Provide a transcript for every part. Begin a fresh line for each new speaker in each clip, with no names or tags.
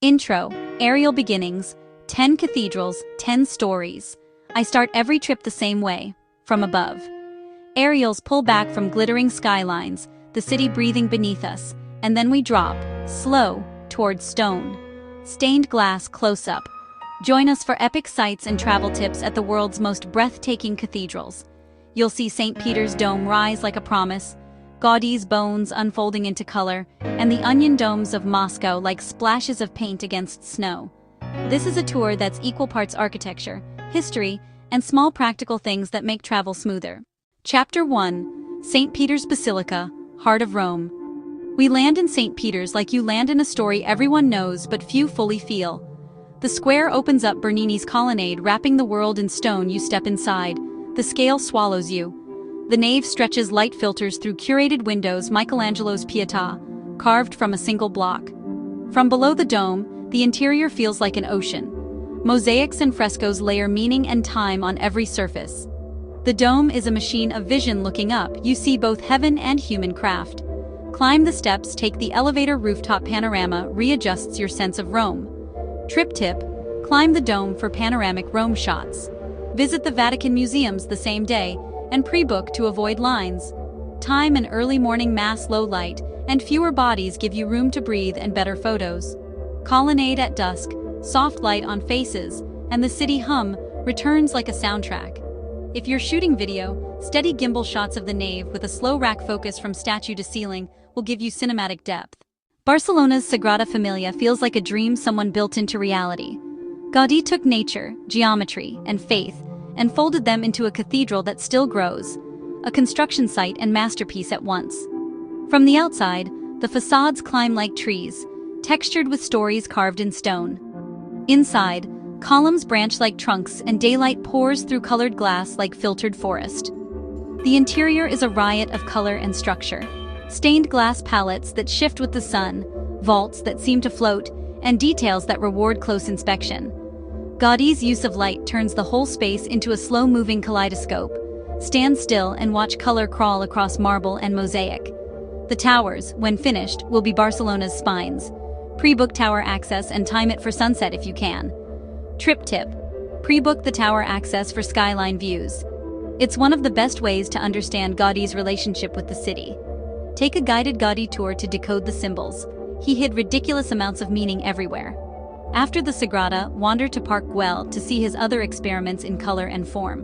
Intro, Aerial Beginnings, 10 Cathedrals, 10 Stories. I start every trip the same way, from above. Aerials pull back from glittering skylines, the city breathing beneath us, and then we drop, slow, towards stone. Stained glass close-up. Join us for epic sights and travel tips at the world's most breathtaking cathedrals. You'll see St. Peter's Dome rise like a promise, Gaudi's bones unfolding into color, and the onion domes of Moscow like splashes of paint against snow. This is a tour that's equal parts architecture, history, and small practical things that make travel smoother. Chapter 1, St. Peter's Basilica, Heart of Rome. We land in St. Peter's like you land in a story everyone knows but few fully feel. The square opens up Bernini's colonnade, wrapping the world in stone. You step inside. The scale swallows you. The nave stretches light filters through curated windows, Michelangelo's Pietà, carved from a single block. From below the dome, the interior feels like an ocean. Mosaics and frescoes layer meaning and time on every surface. The dome is a machine of vision. Looking up, you see both heaven and human craft. Climb the steps, take the elevator. Rooftop panorama readjusts your sense of Rome. Trip tip, climb the dome for panoramic Rome shots. Visit the Vatican museums the same day, and pre-book to avoid lines. Time and early morning mass, low light, and fewer bodies give you room to breathe and better photos. Colonnade at dusk, soft light on faces, and the city hum returns like a soundtrack. If you're shooting video, steady gimbal shots of the nave with a slow rack focus from statue to ceiling will give you cinematic depth. Barcelona's Sagrada Familia feels like a dream someone built into reality. Gaudí took nature, geometry, and faith, and folded them into a cathedral that still grows, a construction site and masterpiece at once. From the outside, the facades climb like trees, textured with stories carved in stone. Inside, columns branch like trunks and daylight pours through colored glass like filtered forest. The interior is a riot of color and structure. Stained glass palettes that shift with the sun, vaults that seem to float, and details that reward close inspection. Gaudí's use of light turns the whole space into a slow-moving kaleidoscope. Stand still and watch color crawl across marble and mosaic. The towers, when finished, will be Barcelona's spines. Pre-book tower access and time it for sunset if you can. Trip tip, pre-book the tower access for skyline views. It's one of the best ways to understand Gaudí's relationship with the city. Take a guided Gaudí tour to decode the symbols. He hid ridiculous amounts of meaning everywhere. After the Sagrada, wander to Park Güell to see his other experiments in color and form.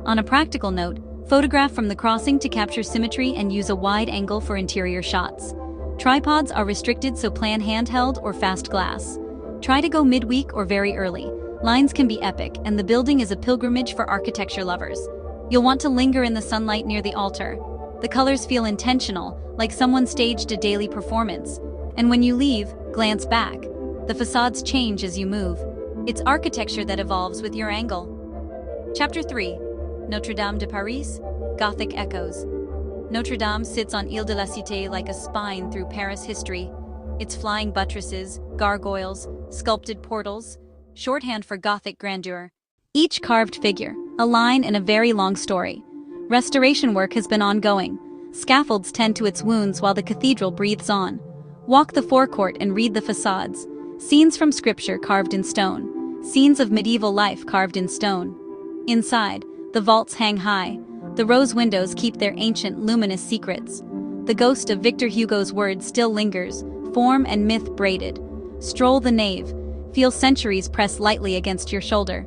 On a practical note, photograph from the crossing to capture symmetry and use a wide angle for interior shots. Tripods are restricted, so plan handheld or fast glass. Try to go midweek or very early. Lines can be epic, and the building is a pilgrimage for architecture lovers. You'll want to linger in the sunlight near the altar. The colors feel intentional, like someone staged a daily performance. And when you leave, glance back. The facades change as you move. It's architecture that evolves with your angle. Chapter 3, Notre Dame de Paris, Gothic Echoes. Notre Dame sits on Ile de la Cité like a spine through Paris history. Its flying buttresses, gargoyles, sculpted portals, shorthand for Gothic grandeur. Each carved figure, a line in a very long story. Restoration work has been ongoing. Scaffolds tend to its wounds while the cathedral breathes on. Walk the forecourt and read the facades. Scenes from scripture carved in stone. Scenes of medieval life carved in stone. Inside, the vaults hang high. The rose windows keep their ancient, luminous secrets. The ghost of Victor Hugo's words still lingers, form and myth braided. Stroll the nave. Feel centuries press lightly against your shoulder.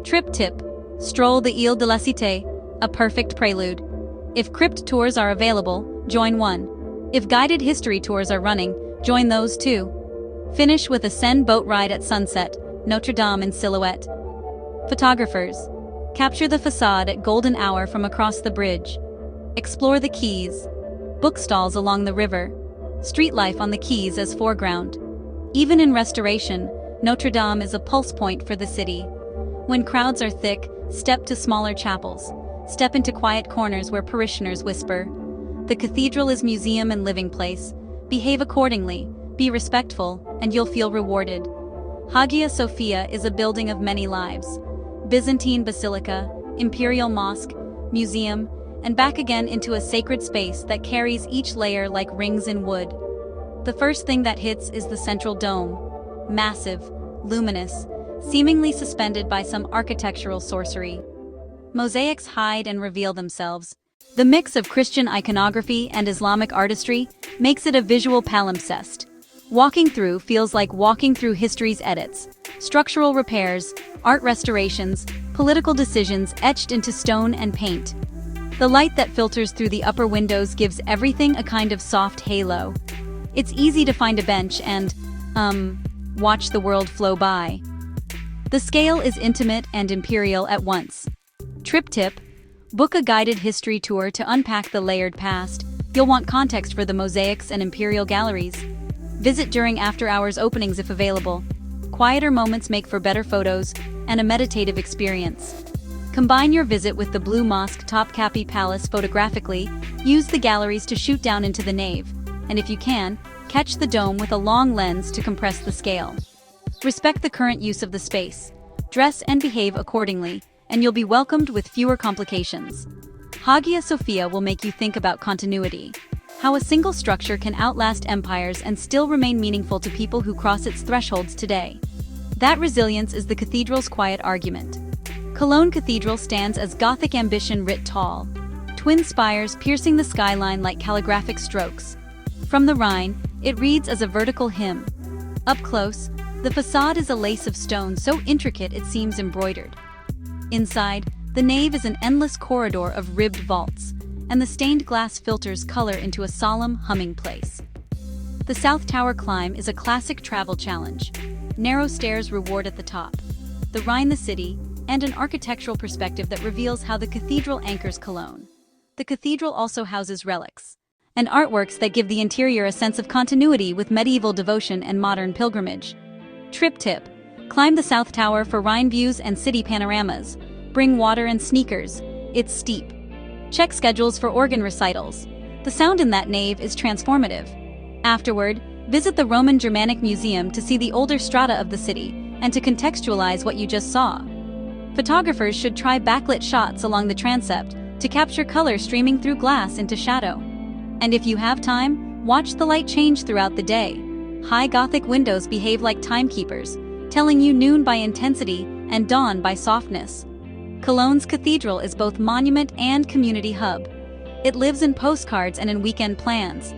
Trip tip, stroll the Ile de la Cité, a perfect prelude. If crypt tours are available, join one. If guided history tours are running, join those too. Finish with a Seine boat ride at sunset, Notre Dame in silhouette. Photographers, capture the facade at golden hour from across the bridge. Explore the quays, bookstalls along the river, street life on the quays as foreground. Even in restoration, Notre Dame is a pulse point for the city. When crowds are thick, step to smaller chapels. Step into quiet corners where parishioners whisper. The cathedral is museum and living place. Behave accordingly, be respectful, and you'll feel rewarded. Hagia Sophia is a building of many lives. Byzantine basilica, imperial mosque, museum, and back again into a sacred space that carries each layer like rings in wood. The first thing that hits is the central dome. massive, luminous, seemingly suspended by some architectural sorcery. Mosaics hide and reveal themselves. The mix of Christian iconography and Islamic artistry makes it a visual palimpsest. Walking through feels like walking through history's edits, structural repairs, art restorations, political decisions etched into stone and paint. The light that filters through the upper windows gives everything a kind of soft halo. It's easy to find a bench and, watch the world flow by. The scale is intimate and imperial at once. Trip tip: book a guided history tour to unpack the layered past. You'll want context for the mosaics and imperial galleries. Visit during after-hours openings if available. Quieter moments make for better photos and a meditative experience. Combine your visit with the Blue Mosque Topkapi Palace photographically, use the galleries to shoot down into the nave, and if you can, catch the dome with a long lens to compress the scale. Respect the current use of the space. Dress and behave accordingly, and you'll be welcomed with fewer complications. Hagia Sophia will make you think about continuity. How a single structure can outlast empires and still remain meaningful to people who cross its thresholds today. That resilience is the cathedral's quiet argument. Cologne Cathedral stands as Gothic ambition writ tall. Twin spires piercing the skyline like calligraphic strokes. From the Rhine, it reads as a vertical hymn. Up close, the facade is a lace of stone so intricate it seems embroidered. Inside, the nave is an endless corridor of ribbed vaults, and the stained glass filters color into a solemn, humming place. The South Tower climb is a classic travel challenge. Narrow stairs reward at the top, the Rhine the city, and an architectural perspective that reveals how the cathedral anchors Cologne. The cathedral also houses relics and artworks that give the interior a sense of continuity with medieval devotion and modern pilgrimage. Trip tip: climb the South Tower for Rhine views and city panoramas. Bring water and sneakers. It's steep. Check schedules for organ recitals. The sound in that nave is transformative. Afterward, visit the Roman Germanic Museum to see the older strata of the city and to contextualize what you just saw. Photographers should try backlit shots along the transept to capture color streaming through glass into shadow. And if you have time, watch the light change throughout the day. High Gothic windows behave like timekeepers, telling you noon by intensity and dawn by softness. Cologne's cathedral is both monument and community hub. It lives in postcards and in weekend plans.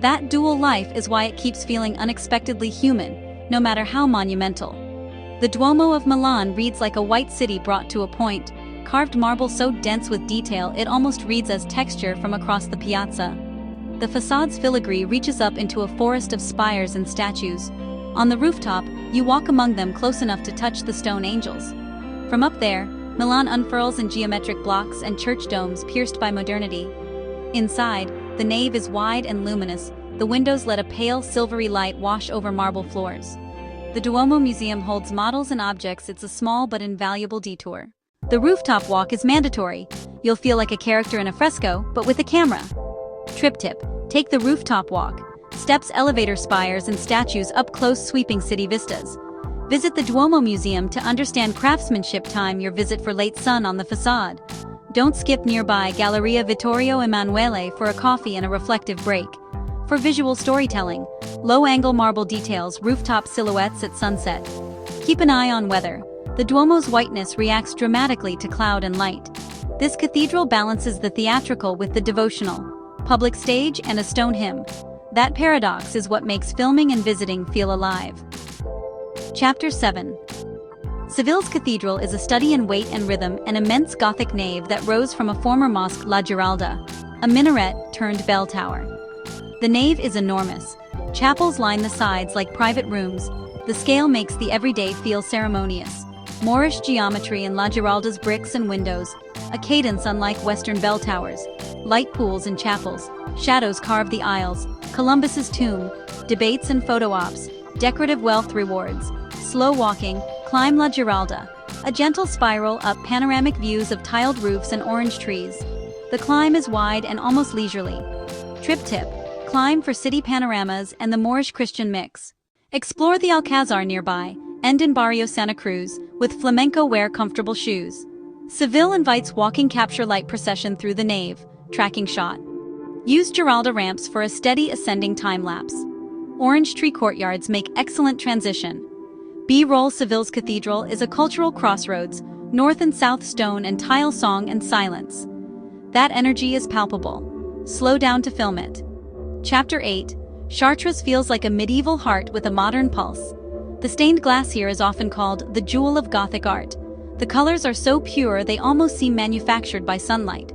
That dual life is why it keeps feeling unexpectedly human, no matter how monumental. The Duomo of Milan reads like a white city brought to a point, carved marble so dense with detail it almost reads as texture from across the piazza. The facade's filigree reaches up into a forest of spires and statues. On the rooftop, you walk among them close enough to touch the stone angels. From up there, Milan unfurls in geometric blocks and church domes pierced by modernity. Inside, the nave is wide and luminous. The windows let a pale, silvery light wash over marble floors. The Duomo Museum holds models and objects. It's a small but invaluable detour. The rooftop walk is mandatory. You'll feel like a character in a fresco, but with a camera. Trip tip: take the rooftop walk. Steps, elevator spires, and statues up close, sweeping city vistas. Visit the Duomo Museum to understand craftsmanship. Time your visit for late sun on the facade. Don't skip nearby Galleria Vittorio Emanuele for a coffee and a reflective break. For visual storytelling, low-angle marble details, rooftop silhouettes at sunset. Keep an eye on weather. The Duomo's whiteness reacts dramatically to cloud and light. This cathedral balances the theatrical with the devotional. Public stage and a stone hymn. That paradox is what makes filming and visiting feel alive. Chapter 7. Seville's cathedral is a study in weight and rhythm, an immense Gothic nave that rose from a former mosque, La Giralda, a minaret-turned-bell tower. The nave is enormous. Chapels line the sides like private rooms. The scale makes the everyday feel ceremonious. Moorish geometry in La Giralda's bricks and windows, a cadence unlike Western bell towers. Light pools in chapels, shadows carve the aisles. Columbus's tomb, debates and photo ops, decorative wealth rewards. Slow walking, climb La Giralda, a gentle spiral up panoramic views of tiled roofs and orange trees. The climb is wide and almost leisurely. Trip tip: climb for city panoramas and the Moorish Christian mix. Explore the Alcazar nearby, end in Barrio Santa Cruz, with flamenco wear comfortable shoes. Seville invites walking capture light procession through the nave, tracking shot. Use Giralda ramps for a steady ascending time-lapse. Orange tree courtyards make excellent transition. B-roll Seville's cathedral is a cultural crossroads, north and south stone and tile, song and silence. That energy is palpable. Slow down to film it. Chapter 8. Chartres feels like a medieval heart with a modern pulse. The stained glass here is often called the jewel of Gothic art. The colors are so pure they almost seem manufactured by sunlight.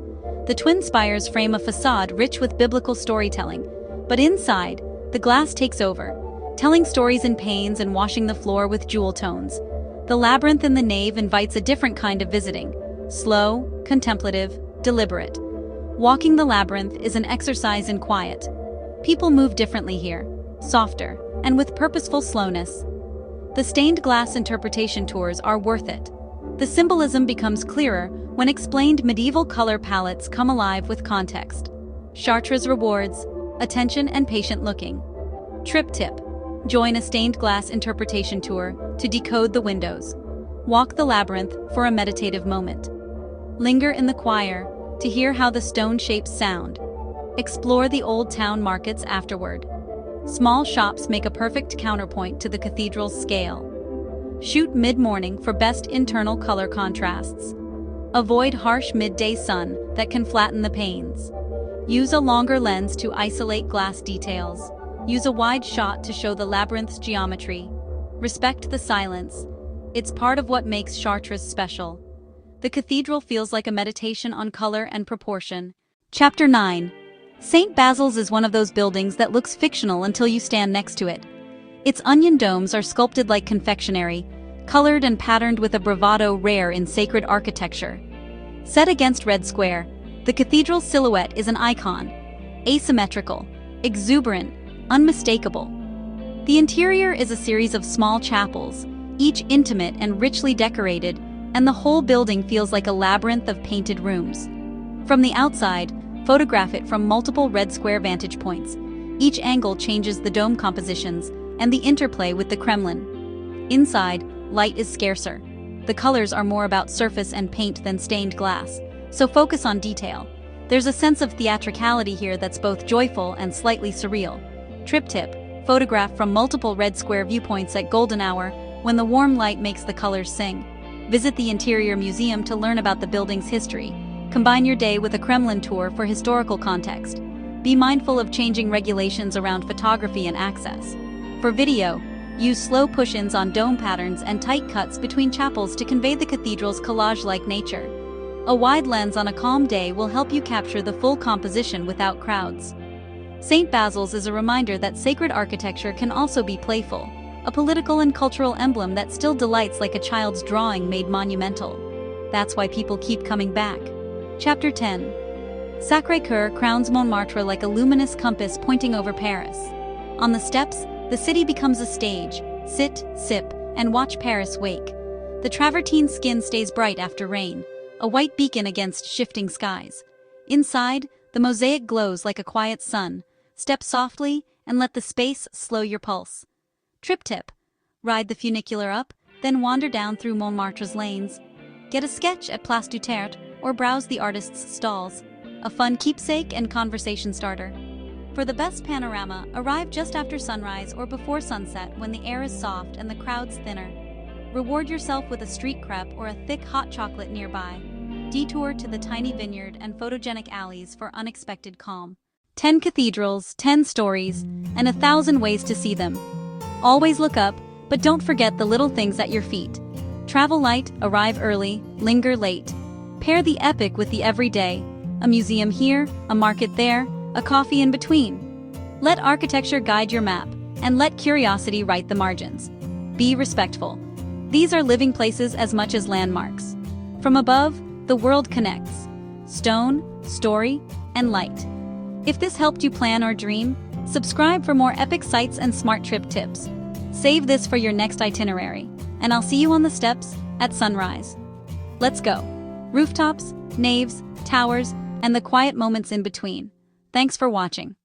The twin spires frame a facade rich with biblical storytelling, but inside, the glass takes over, telling stories in panes and washing the floor with jewel tones. The labyrinth in the nave invites a different kind of visiting: slow, contemplative, deliberate. Walking the labyrinth is an exercise in quiet. People move differently here, softer, and with purposeful slowness. The stained glass interpretation tours are worth it. The symbolism becomes clearer when explained. Medieval color palettes come alive with context. Chartres rewards attention and patient looking. Trip tip: join a stained glass interpretation tour to decode the windows. Walk the labyrinth for a meditative moment. Linger in the choir to hear how the stone shapes sound. Explore the old town markets afterward. Small shops make a perfect counterpoint to the cathedral's scale. Shoot mid-morning for best internal color contrasts. Avoid harsh midday sun that can flatten the panes. Use a longer lens to isolate glass details. Use a wide shot to show the labyrinth's geometry. Respect the silence. It's part of what makes Chartres special. The cathedral feels like a meditation on color and proportion. Chapter 9. St. Basil's is one of those buildings that looks fictional until you stand next to it. Its onion domes are sculpted like confectionery, colored and patterned with a bravado rare in sacred architecture. Set against Red Square, the cathedral's silhouette is an icon: asymmetrical, exuberant, unmistakable. The interior is a series of small chapels, each intimate and richly decorated, and the whole building feels like a labyrinth of painted rooms. From the outside, photograph it from multiple Red Square vantage points. Each angle changes the dome compositions and the interplay with the Kremlin. Inside, light is scarcer. The colors are more about surface and paint than stained glass, so focus on detail. There's a sense of theatricality here that's both joyful and slightly surreal. Trip tip: photograph from multiple Red Square viewpoints at golden hour when the warm light makes the colors sing. Visit the interior museum to learn about the building's history. Combine your day with a Kremlin tour for historical context. Be mindful of changing regulations around photography and access. For video, use slow push-ins on dome patterns and tight cuts between chapels to convey the cathedral's collage-like nature. A wide lens on a calm day will help you capture the full composition without crowds. St. Basil's is a reminder that sacred architecture can also be playful, a political and cultural emblem that still delights like a child's drawing made monumental. That's why people keep coming back. Chapter 10. Sacré-Cœur crowns Montmartre like a luminous compass pointing over Paris. On the steps, the city becomes a stage. Sit, sip, and watch Paris wake. The travertine skin stays bright after rain, a white beacon against shifting skies. Inside, the mosaic glows like a quiet sun. Step softly and let the space slow your pulse. Trip tip: ride the funicular up, then wander down through Montmartre's lanes. Get a sketch at Place du Tertre or browse the artist's stalls. A fun keepsake and conversation starter. For the best panorama, arrive just after sunrise or before sunset when the air is soft and the crowds thinner. Reward yourself with a street crepe or a thick hot chocolate nearby. Detour to the tiny vineyard and photogenic alleys for unexpected calm. 10 cathedrals, 10 stories, and 1,000 ways to see them. Always look up, but don't forget the little things at your feet. Travel light, arrive early, linger late. Pair the epic with the everyday. A museum here, a market there, a coffee in between. Let architecture guide your map, and let curiosity write the margins. Be respectful. These are living places as much as landmarks. From above, the world connects. Stone, story, and light. If this helped you plan or dream, subscribe for more epic sights and smart trip tips. Save this for your next itinerary, and I'll see you on the steps at sunrise. Let's go. Rooftops, naves, towers, and the quiet moments in between. Thanks for watching.